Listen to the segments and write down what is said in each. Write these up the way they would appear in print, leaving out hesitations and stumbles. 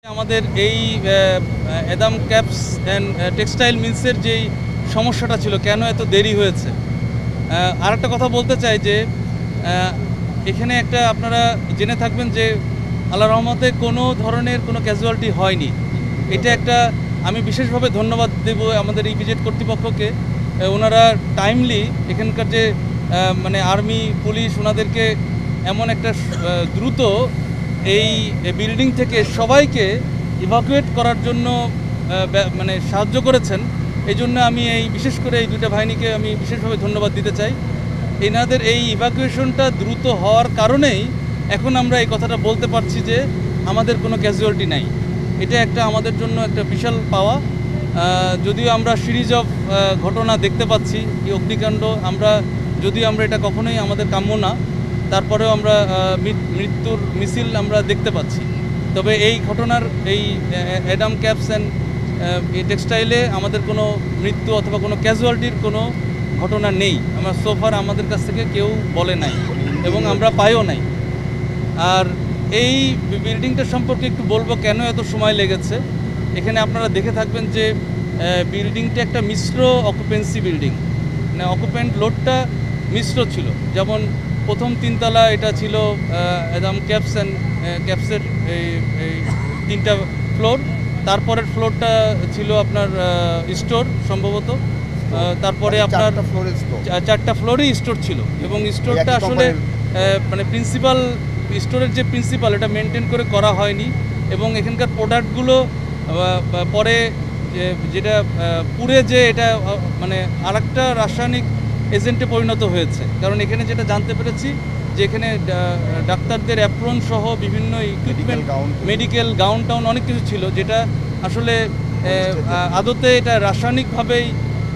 আমাদের এই এদাম caps and textile মিলসের যেই সমস্যাটা ছিল, কেন এত দেরি হয়েছে। আর একটা কথা বলতে চাই যে এখানে একটা আপনারা জেনে থাকবেন যে আল্লাহর রহমতে কোনো ধরনের কোনো ক্যাজুয়ালিটি হয়নি। এটা একটা আমি বিশেষভাবে ধন্যবাদ দেব আমাদের ইপিজেড কর্তৃপক্ষকে। ওনারা টাইমলি এখানকার যে মানে আর্মি পুলিশ ওনাদেরকে এমন একটা দ্রুত এই বিল্ডিং থেকে সবাইকে ইভাকুয়েট করার জন্য মানে সাহায্য করেছেন। এই জন্য আমি এই বিশেষ করে এই দুইটা বাহিনীকে আমি বিশেষভাবে ধন্যবাদ দিতে চাই। এনাদের এই ইভাকুয়েশনটা দ্রুত হওয়ার কারণেই এখন আমরা এই কথাটা বলতে পারছি যে আমাদের কোনো ক্যাজুয়ালিটি নাই। এটা একটা আমাদের জন্য একটা বিশাল পাওয়া। যদিও আমরা সিরিজ অফ ঘটনা দেখতে পাচ্ছি, এই অগ্নিকাণ্ড যদিও আমরা এটা কখনোই আমাদের কাম্য না, তারপরেও আমরা মৃত্যুর মিছিল আমরা দেখতে পাচ্ছি। তবে এই ঘটনার এই এডাম ক্যাপস অ্যান্ড টেক্সটাইলে আমাদের কোনো মৃত্যু অথবা কোনো ক্যাজুয়ালিটির কোনো ঘটনা নেই। আমরা সোফার আমাদের কাছ থেকে কেউ বলে নাই এবং আমরা পাইও নাই। আর এই বিল্ডিংটা সম্পর্কে একটু বলবো কেন এত সময় লেগেছে। এখানে আপনারা দেখে থাকবেন যে বিল্ডিংটা একটা মিশ্র অকুপেন্সি বিল্ডিং, মানে অকুপেন্ট লোডটা মিশ্র ছিল। যেমন প্রথম তিনতলা এটা ছিল এদাম ক্যাপস অ্যান্ড ক্যাপসের এই 3টা ফ্লোর, তারপরের ফ্লোরটা ছিল আপনার স্টোর সম্ভবত, তারপরে আপনার 4টা ফ্লোরেই স্টোর ছিল এবং স্টোরটা আসলে মানে প্রিন্সিপাল স্টোরের যে প্রিন্সিপাল এটা মেনটেন করে করা হয়নি এবং এখানকার প্রোডাক্টগুলো পরে যেটা পুরে যে এটা মানে আরেকটা রাসায়নিক এজেন্টে পরিণত হয়েছে। কারণ এখানে যেটা জানতে পেরেছি যে এখানে ডাক্তারদের অ্যাপ্রন সহ বিভিন্ন ইকুইপমেন্ট, মেডিকেল গাউন টাউন অনেক কিছু ছিল, যেটা আসলে আদতে এটা রাসায়নিকভাবেই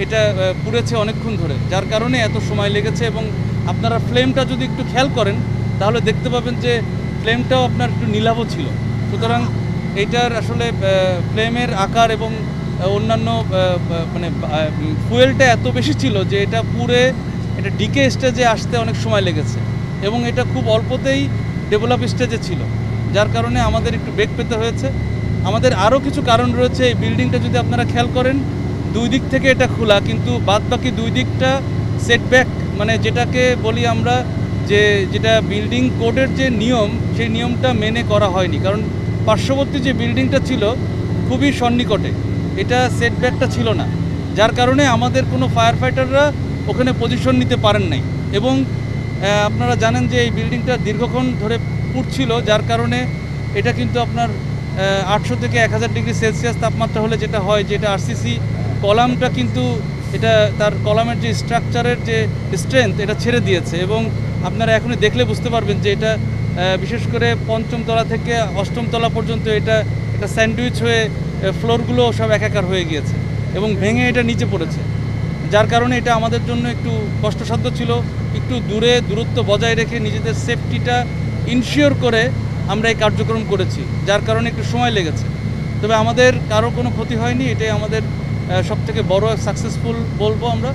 এটা পুড়েছে অনেকক্ষণ ধরে, যার কারণে এত সময় লেগেছে। এবং আপনারা ফ্লেমটা যদি একটু খেয়াল করেন তাহলে দেখতে পাবেন যে ফ্লেমটাও আপনার একটু নীলাভ ছিল। সুতরাং এইটার আসলে ফ্লেমের আকার এবং অন্যান্য মানে ফুয়েলটা এত বেশি ছিল যে এটা পুরে এটা ডিকে স্টেজে আসতে অনেক সময় লেগেছে এবং এটা খুব অল্পতেই ডেভেলপ স্টেজে ছিল, যার কারণে আমাদের একটু বেগ পেতে হয়েছে। আমাদের আরও কিছু কারণ রয়েছে। এই বিল্ডিংটা যদি আপনারা খেয়াল করেন, 2 দিক থেকে এটা খোলা, কিন্তু বাদ বাকি 2 দিকটা সেটব্যাক, মানে যেটাকে বলি আমরা যেটা বিল্ডিং কোডের যে নিয়ম, সেই নিয়মটা মেনে করা হয়নি। কারণ পার্শ্ববর্তী যে বিল্ডিংটা ছিল খুবই সন্নিকটে, এটা সেটব্যাকটা ছিল না, যার কারণে আমাদের কোনো ফায়ার ফাইটাররা ওখানে পজিশন নিতে পারেন নাই। এবং আপনারা জানেন যে এই বিল্ডিংটা দীর্ঘক্ষণ ধরে পুড়ছিল, যার কারণে এটা কিন্তু আপনার 800 থেকে 1000 ডিগ্রি সেলসিয়াস তাপমাত্রা হলে যেটা হয়, যেটা আরসিসি কলামটা কিন্তু এটা তার কলামের যে স্ট্রাকচারের যে স্ট্রেংথ এটা ছেড়ে দিয়েছে। এবং আপনারা এখনই দেখলে বুঝতে পারবেন যে এটা বিশেষ করে 5ম তলা থেকে 8ম তলা পর্যন্ত এটা স্যান্ডউইচ হয়ে ফ্লোরগুলো সব একাকার হয়ে গিয়েছে এবং ভেঙে এটা নিচে পড়েছে, যার কারণে এটা আমাদের জন্য একটু কষ্টসাধ্য ছিল। একটু দূরত্ব বজায় রেখে নিজেদের সেফটিটা ইনশিওর করে আমরা এই কার্যক্রম করেছি, যার কারণে একটু সময় লেগেছে। তবে আমাদের কারো কোনো ক্ষতি হয়নি, এটাই আমাদের সবথেকে বড় সাকসেসফুল বলবো আমরা।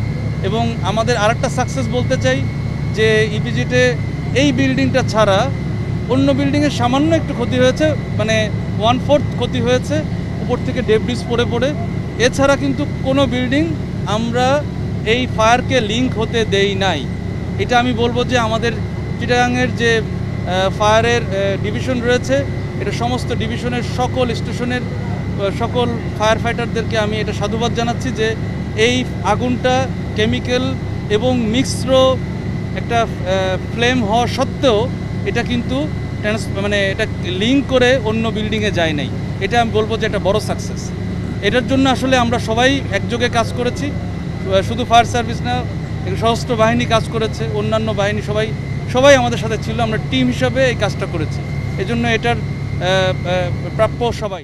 এবং আমাদের আরেকটা সাকসেস বলতে চাই যে ইপিজেডে এই বিল্ডিংটা ছাড়া অন্য বিল্ডিংয়ের সামান্য একটু ক্ষতি হয়েছে, মানে 1/4 ক্ষতি হয়েছে উপর থেকে ডেব্রিজ পড়ে। এছাড়া কিন্তু কোনো বিল্ডিং আমরা এই ফায়ারকে লিঙ্ক হতে দেই নাই। এটা আমি বলবো যে আমাদের চিটাগাংয়ের যে ফায়ারের ডিভিশন রয়েছে, এটা সমস্ত ডিভিশনের সকল স্টেশনের সকল ফায়ার ফাইটারদেরকে আমি এটা সাধুবাদ জানাচ্ছি যে এই আগুনটা কেমিক্যাল এবং মিক্সড একটা ফ্লেম হওয়া সত্ত্বেও এটা কিন্তু মানে এটা লিঙ্ক করে অন্য বিল্ডিংয়ে যায় নাই। এটা আমি বলবো যে এটা বড় সাকসেস। এটার জন্য আসলে আমরা সবাই একযোগে কাজ করেছি, শুধু ফায়ার সার্ভিস না, সশস্ত্র বাহিনী কাজ করেছে, অন্যান্য বাহিনী সবাই আমাদের সাথে ছিল। আমরা টিম হিসাবে এই কাজটা করেছি, এজন্য এটার প্রাপ্য সবাই।